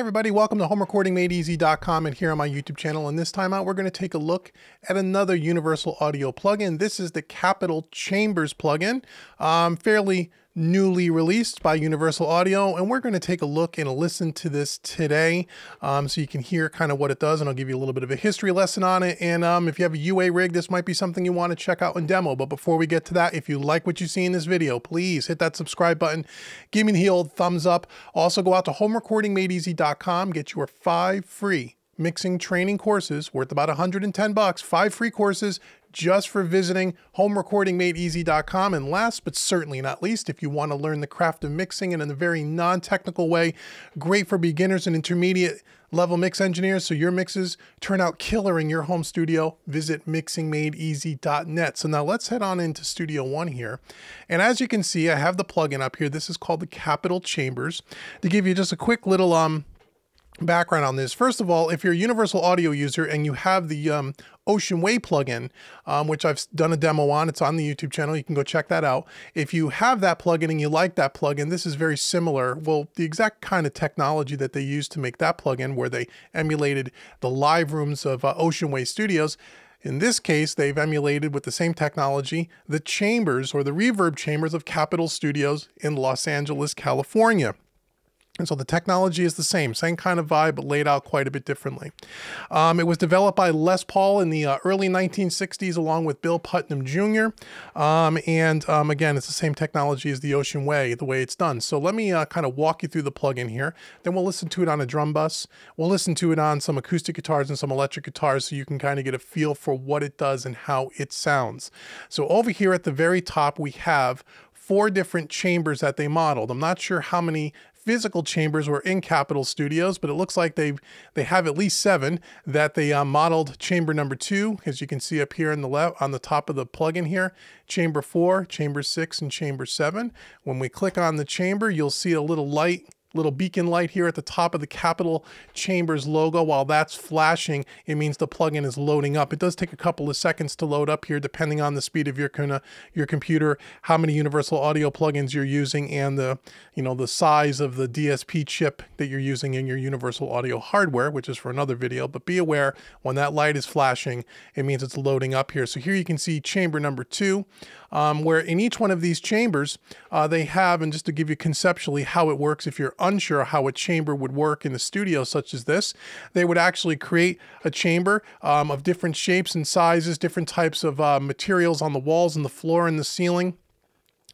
everybody, welcome to HomeRecordingMadeEasy.com and here on my YouTube channel. And this time out, we're going to take a look at another Universal Audio plugin. This is the Capital Chambers plugin, fairly newly released by Universal Audio. And we're going to take a look and a listen to this today so you can hear kind of what it does. And I'll give you a little bit of a history lesson on it. And if you have a UA rig, this might be something you want to check out and demo. But before we get to that, if you like what you see in this video, please hit that subscribe button. Give me the old thumbs up. Also go out to HomeRecordingMadeEasy.com, get your 5 free mixing training courses worth about $110, 5 free courses just for visiting HomeRecordingMadeEasy.com. And last but certainly not least, if you want to learn the craft of mixing and in a very non-technical way, great for beginners and intermediate level mix engineers, so your mixes turn out killer in your home studio, visit mixingmadeeasy.net. So now let's head on into Studio One here. And as you can see, I have the plugin up here. This is called the Capital Chambers. To give you just a quick little background on this. First of all, if you're a Universal Audio user and you have the Ocean Way plugin, which I've done a demo on, it's on the YouTube channel, you can go check that out. If you have that plugin and you like that plugin, this is very similar. Well, the exact kind of technology that they used to make that plugin, where they emulated the live rooms of Ocean Way Studios. In this case, they've emulated with the same technology, the chambers or the reverb chambers of Capitol Studios in Los Angeles, California. And so the technology is the same kind of vibe, but laid out quite a bit differently. It was developed by Les Paul in the early 1960s, along with Bill Putnam Jr. Again, it's the same technology as the Ocean Way, the way it's done. So let me kind of walk you through the plugin here. Then we'll listen to it on a drum bus. We'll listen to it on some acoustic guitars and some electric guitars so you can kind of get a feel for what it does and how it sounds. So over here at the very top, we have 4 different chambers that they modeled. I'm not sure how many physical chambers were in Capitol Studios, but it looks like they have at least 7 that they modeled. Chamber number 2, as you can see up here on the left, on the top of the plugin here, chamber 4, chamber 6, and chamber 7. When we click on the chamber, you'll see a little beacon light here at the top of the Capital Chambers logo. While that's flashing, it means the plugin is loading up. It does take a couple of seconds to load up here, depending on the speed of your computer, how many Universal Audio plugins you're using, and the size of the DSP chip that you're using in your Universal Audio hardware, which is for another video. But be aware, when that light is flashing, it means it's loading up here. So here you can see chamber number 2, where in each one of these chambers, they have, and just to give you conceptually how it works, if you're unsure how a chamber would work in a studio such as this, they would actually create a chamber of different shapes and sizes, different types of materials on the walls and the floor and the ceiling.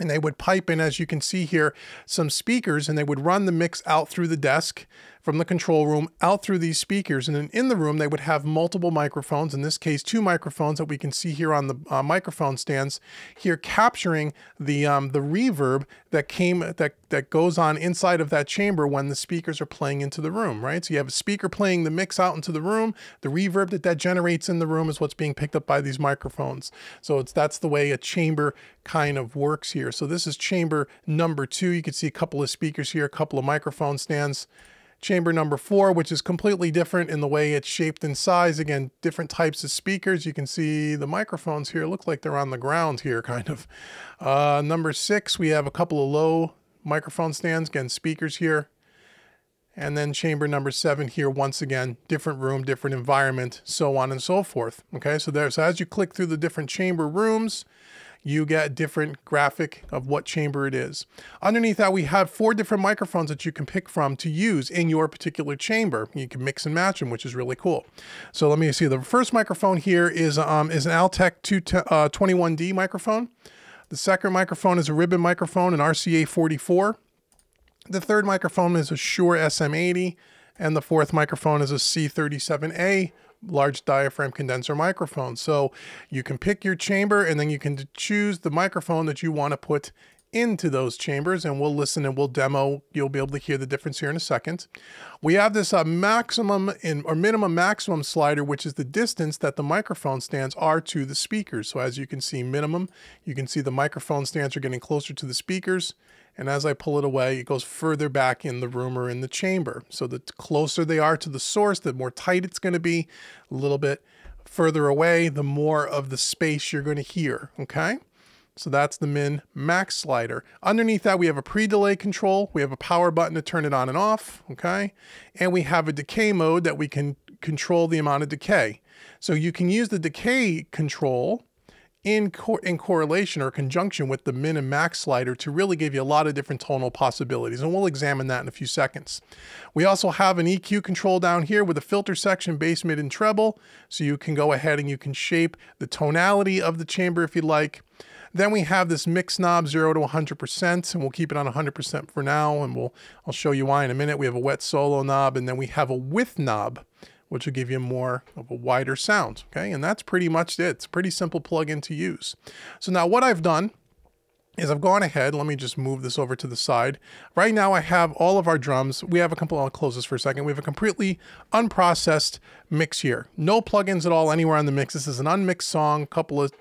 And they would pipe in, as you can see here, some speakers, and they would run the mix out through the desk from the control room out through these speakers. And then in the room, they would have multiple microphones, in this case, 2 microphones that we can see here on the microphone stands here, capturing the reverb that goes on inside of that chamber when the speakers are playing into the room, right? So you have a speaker playing the mix out into the room. The reverb that generates in the room is what's being picked up by these microphones. So that's the way a chamber kind of works here. So this is chamber number 2. You can see a couple of speakers here, a couple of microphone stands. Chamber number 4, which is completely different in the way it's shaped and size. Again, different types of speakers. You can see the microphones here look like they're on the ground here, kind of. Number 6, we have a couple of low microphone stands, again, speakers here. And then chamber number 7 here, once again, different room, different environment, so on and so forth. Okay, so as you click through the different chamber rooms, you get a different graphic of what chamber it is. Underneath that, we have 4 different microphones that you can pick from to use in your particular chamber. You can mix and match them, which is really cool. So let me see. The first microphone here is an Altec 21D microphone. The second microphone is a ribbon microphone, an RCA 44. The third microphone is a Shure SM80. And the fourth microphone is a C37A large diaphragm condenser microphone. So you can pick your chamber and then you can choose the microphone that you want to put into those chambers, and we'll listen and we'll demo. You'll be able to hear the difference here in a second. We have this minimum maximum slider, which is the distance that the microphone stands are to the speakers. So as you can see, minimum, you can see the microphone stands are getting closer to the speakers. And as I pull it away, it goes further back in the room or in the chamber. So the closer they are to the source, the more tight it's going to be. A little bit further away, the more of the space you're going to hear, okay? So that's the min max slider. Underneath that, we have a pre-delay control. We have a power button to turn it on and off, okay? And we have a decay mode that we can control the amount of decay. So you can use the decay control in correlation or conjunction with the min and max slider to really give you a lot of different tonal possibilities, and we'll examine that in a few seconds. We also have an EQ control down here with a filter section, bass, mid, and treble, so you can go ahead and you can shape the tonality of the chamber if you like. Then we have this mix knob, 0 to 100%, and we'll keep it on 100% for now, and I'll show you why in a minute. We have a wet solo knob, and then we have a width knob, which will give you more of a wider sound, okay? And that's pretty much it. It's a pretty simple plugin to use. So now what I've done is I've gone ahead, let me just move this over to the side. Right now I have all of our drums. We have a couple, I'll close this for a second. We have a completely unprocessed mix here. No plugins at all anywhere on the mix. This is an unmixed song, couple of,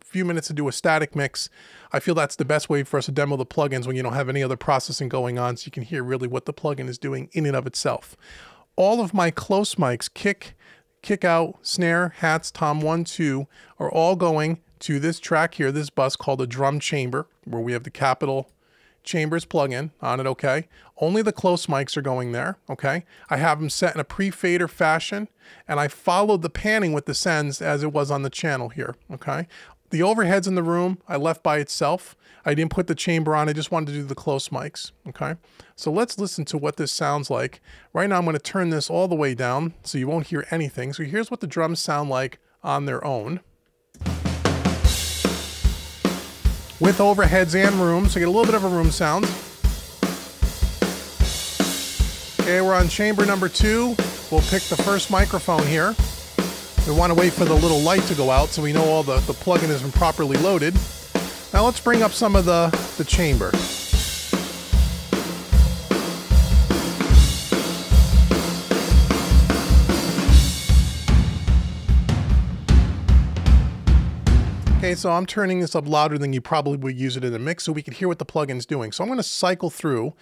few minutes to do a static mix. I feel that's the best way for us to demo the plugins when you don't have any other processing going on, so you can hear really what the plugin is doing in and of itself. All of my close mics, kick out, snare, hats, tom 1, 2, are all going to this track here, this bus called a drum chamber, where we have the Capitol Chambers plugin on it, okay? Only the close mics are going there, okay? I have them set in a pre-fader fashion, and I followed the panning with the sends as it was on the channel here, okay? The overheads in the room, I left by itself. I didn't put the chamber on, I just wanted to do the close mics, okay? So let's listen to what this sounds like. Right now I'm gonna turn this all the way down so you won't hear anything. So here's what the drums sound like on their own. With overheads and room, so you get a little bit of a room sound. Okay, we're on chamber number 2. We'll pick the first microphone here. We want to wait for the little light to go out so we know all the plugin has been properly loaded. Now let's bring up some of the chamber. Okay, so I'm turning this up louder than you probably would use it in a mix so we can hear what the plugin's doing. So I'm going to cycle through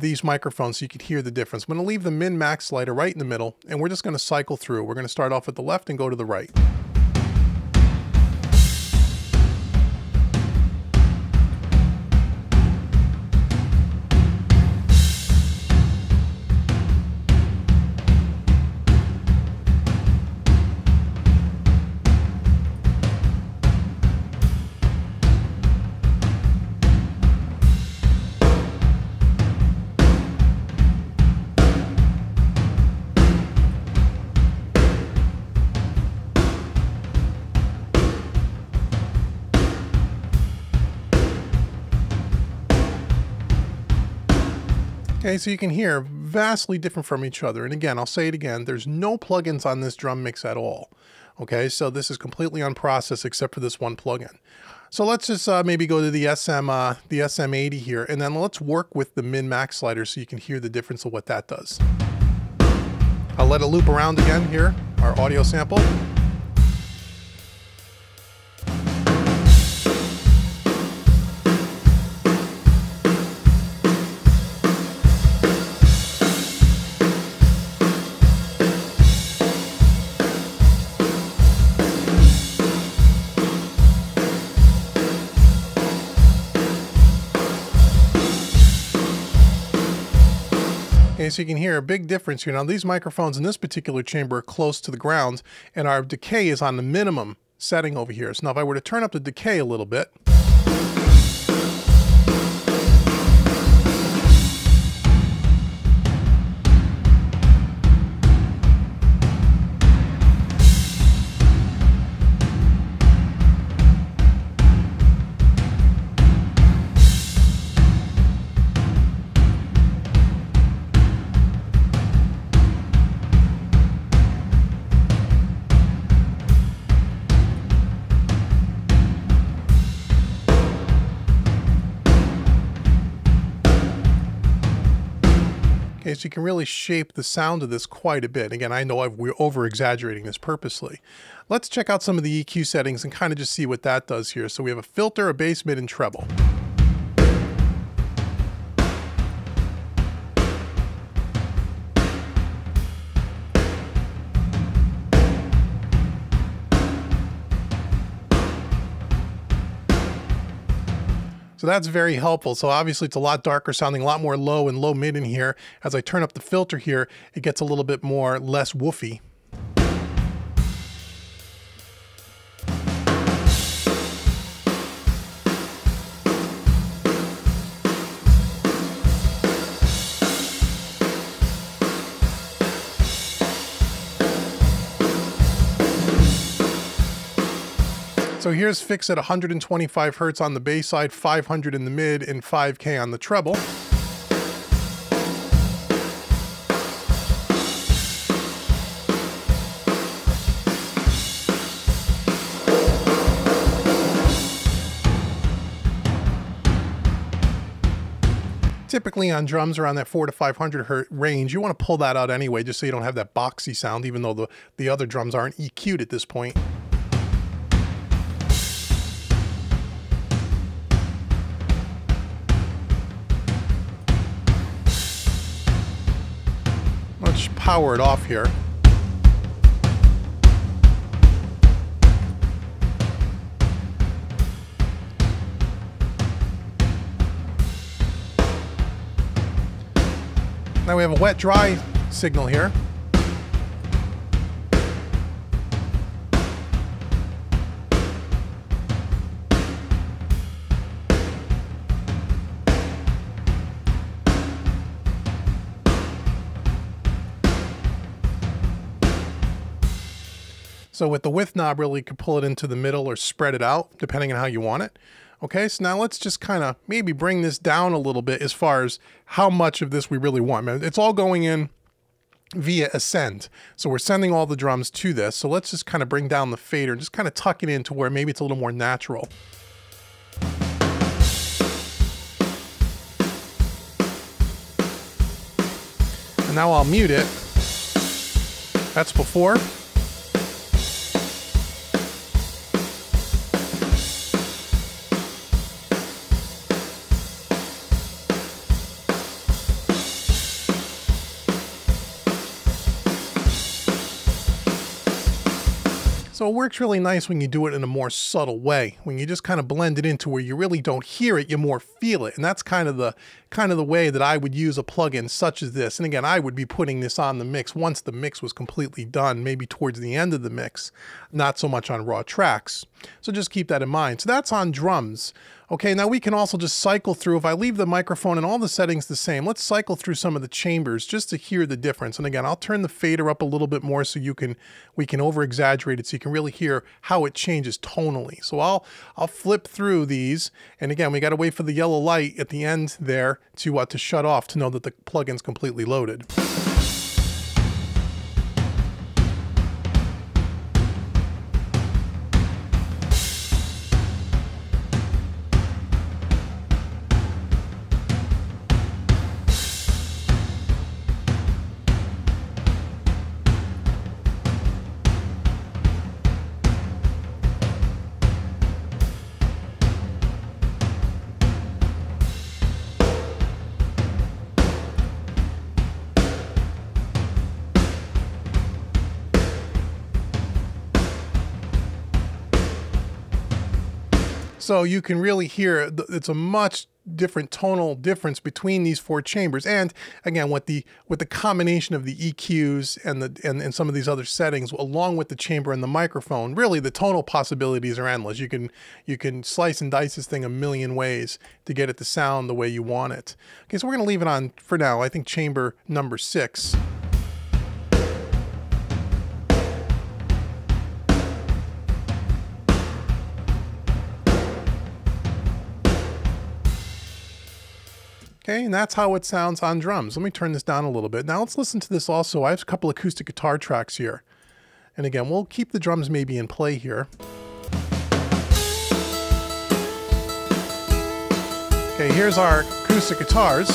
these microphones so you can hear the difference. I'm going to leave the min-max slider right in the middle, and we're just going to cycle through. We're going to start off at the left and go to the right. Okay, so you can hear vastly different from each other. And again, I'll say it again, there's no plugins on this drum mix at all. Okay, so this is completely unprocessed except for this one plugin. So let's just maybe go to the SM80 here, and then let's work with the min-max slider so you can hear the difference of what that does. I'll let it loop around again here, our audio sample. Okay, so you can hear a big difference here. Now these microphones in this particular chamber are close to the ground, and our decay is on the minimum setting over here. So now if I were to turn up the decay a little bit, okay, so you can really shape the sound of this quite a bit. Again, I know we're over-exaggerating this purposely. Let's check out some of the EQ settings and kind of just see what that does here. So we have a filter, a bass, mid, and treble. So that's very helpful. So obviously it's a lot darker sounding, a lot more low and low mid in here. As I turn up the filter here, it gets a little bit more less woofy. So here's fixed at 125 Hertz on the bass side, 500 in the mid, and 5K on the treble. Typically on drums around that 400 to 500 Hertz range, you want to pull that out anyway, just so you don't have that boxy sound, even though the other drums aren't EQ'd at this point. Let's power it off here. Now we have a wet-dry signal here. So with the width knob, really you can pull it into the middle or spread it out, depending on how you want it. Okay, so now let's just kind of maybe bring this down a little bit as far as how much of this we really want. It's all going in via a send. So we're sending all the drums to this. So let's just kind of bring down the fader and just kind of tuck it in to where maybe it's a little more natural. And now I'll mute it. That's before. So it works really nice when you do it in a more subtle way. When you just kind of blend it into where you really don't hear it, you more feel it. And that's kind of the way that I would use a plugin such as this. And again, I would be putting this on the mix once the mix was completely done, maybe towards the end of the mix, not so much on raw tracks. So just keep that in mind. So that's on drums. Okay, now we can also just cycle through. If I leave the microphone and all the settings the same, let's cycle through some of the chambers just to hear the difference. And again, I'll turn the fader up a little bit more so we can over exaggerate it so you can really hear how it changes tonally. So I'll flip through these, and again, we got to wait for the yellow light at the end there to shut off to know that the plugin's completely loaded. So you can really hear it's a much different tonal difference between these four chambers. And again, with the combination of the EQs and some of these other settings, along with the chamber and the microphone, really the tonal possibilities are endless. You can slice and dice this thing a million ways to get it to sound the way you want it. Okay, so we're gonna leave it on for now. I think chamber number 6. Okay, and that's how it sounds on drums. Let me turn this down a little bit. Now let's listen to this also. I have a couple acoustic guitar tracks here. And again, we'll keep the drums maybe in play here. Okay, here's our acoustic guitars.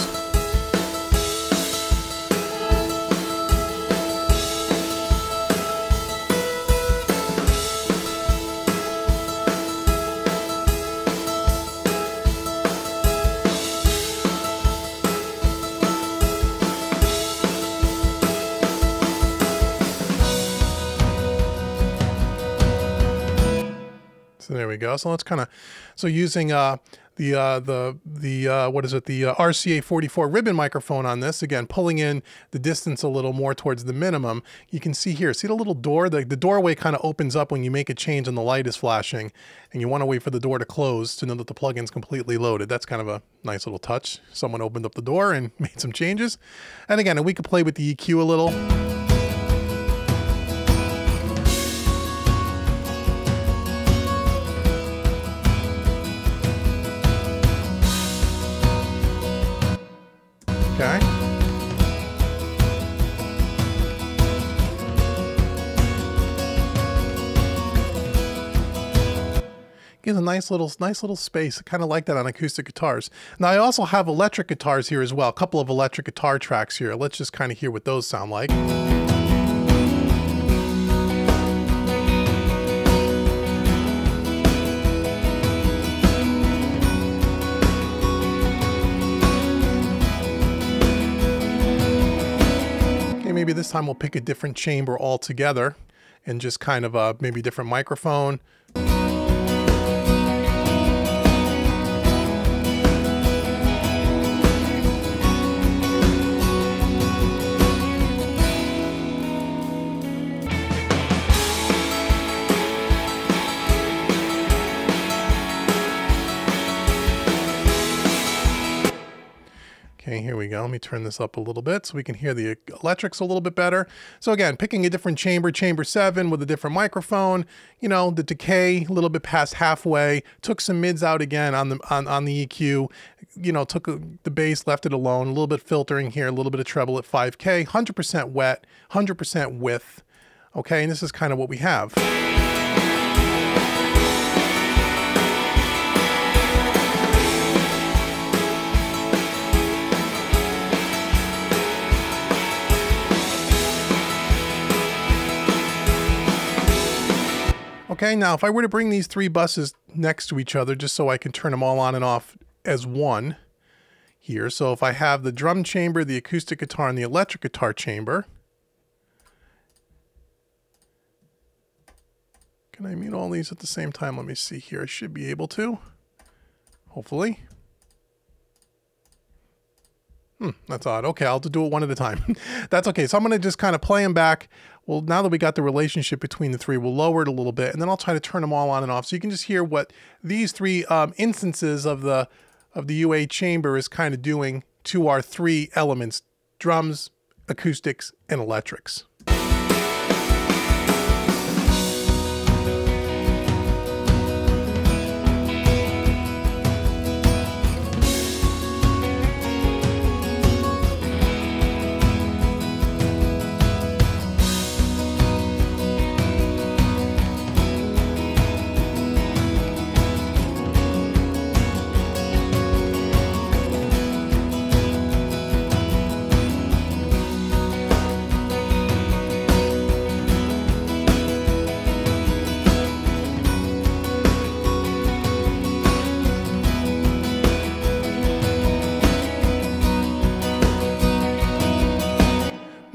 So there we go. So let's kind of, so using what is it? The RCA 44 ribbon microphone on this, again, pulling in the distance a little more towards the minimum. You can see here, see the little door? The doorway kind of opens up when you make a change and the light is flashing, and you want to wait for the door to close to know that the plugin's completely loaded. That's kind of a nice little touch. Someone opened up the door and made some changes. And again, we could play with the EQ a little. Okay. Gives a nice little space. I kind of like that on acoustic guitars. Now I also have electric guitars here as well. A couple of electric guitar tracks here. Let's just kind of hear what those sound like. Maybe this time we'll pick a different chamber altogether and just kind of maybe a different microphone. Okay, here we go. Let me turn this up a little bit so we can hear the electrics a little bit better. So again, picking a different chamber, chamber 7 with a different microphone, you know, the decay a little bit past halfway, took some mids out again on the EQ, you know, took the bass, left it alone, a little bit filtering here, a little bit of treble at 5K, 100% wet, 100% width. Okay, and this is kind of what we have. Okay, now if I were to bring these 3 buses next to each other, just so I can turn them all on and off as one here. So if I have the drum chamber, the acoustic guitar, and the electric guitar chamber, can I mute all these at the same time? Let me see here. I should be able to, hopefully. That's odd. Okay, I'll have to do it one at a time. That's okay. So I'm going to just kind of play them back. Well, now that we got the relationship between the 3, we'll lower it a little bit, and then I'll try to turn them all on and off. So you can just hear what these 3 instances of the UA chamber is kind of doing to our 3 elements: drums, acoustics, and electrics.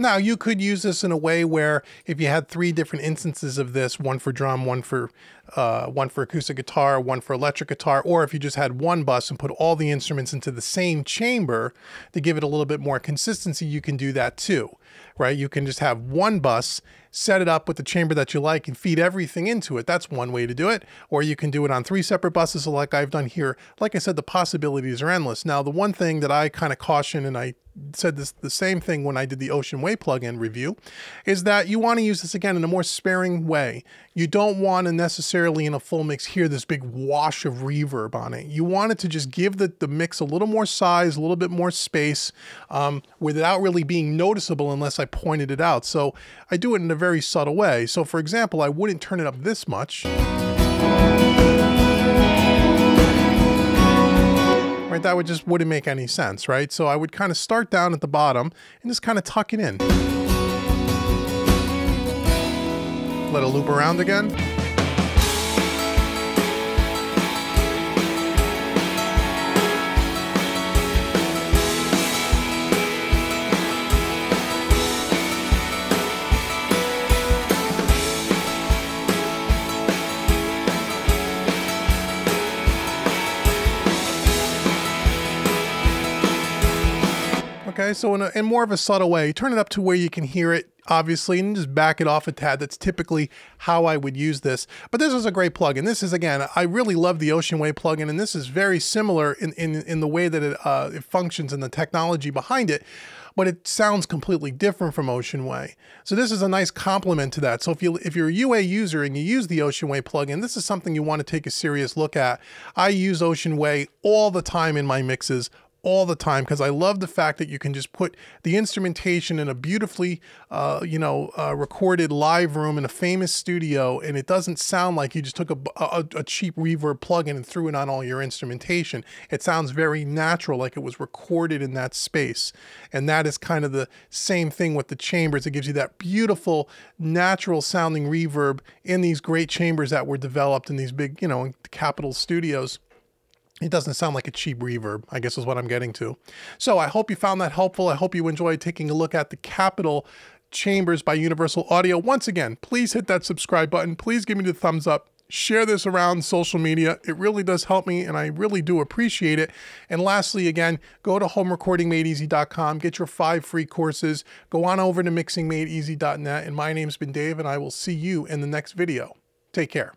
Now you could use this in a way where if you had 3 different instances of this, one for drum, one for acoustic guitar, one for electric guitar, or if you just had one bus and put all the instruments into the same chamber to give it a little bit more consistency, you can do that too, right? You can just have one bus, set it up with the chamber that you like and feed everything into it. That's one way to do it. Or you can do it on 3 separate buses like I've done here. Like I said, the possibilities are endless. Now, the one thing that I kind of caution, and I said this the same thing when I did the Ocean Way plugin review, is that you want to use this again in a more sparing way. You don't want to necessarily in a full mix hear this big wash of reverb on it. You want it to just give the mix a little more size, a little bit more space, without really being noticeable unless I pointed it out. So I do it in a very subtle way. So for example, I wouldn't turn it up this much. Right, that just wouldn't make any sense, right? So I would kind of start down at the bottom and just kind of tuck it in. Let it loop around again. Okay, so in more of a subtle way, turn it up to where you can hear it, obviously, and just back it off a tad. That's typically how I would use this. But this is a great plugin. This is, again, I really love the Ocean Way plugin, and this is very similar in the way that it functions and the technology behind it, but it sounds completely different from Ocean Way. So this is a nice complement to that. So if you're a UA user and you use the Ocean Way plugin, this is something you want to take a serious look at. I use Ocean Way all the time in my mixes, all the time, because I love the fact that you can just put the instrumentation in a beautifully, recorded live room in a famous studio, and it doesn't sound like you just took a cheap reverb plugin and threw it on all your instrumentation. It sounds very natural, like it was recorded in that space. And that is kind of the same thing with the chambers. It gives you that beautiful, natural sounding reverb in these great chambers that were developed in these big, Capitol studios. It doesn't sound like a cheap reverb, I guess is what I'm getting to. So I hope you found that helpful. I hope you enjoyed taking a look at the Capitol Chambers by Universal Audio. Once again, please hit that subscribe button. Please give me the thumbs up. Share this around social media. It really does help me, and I really do appreciate it. And lastly, again, go to homerecordingmadeeasy.com. Get your 5 free courses. Go on over to mixingmadeeasy.net. And my name's been Dave, and I will see you in the next video. Take care.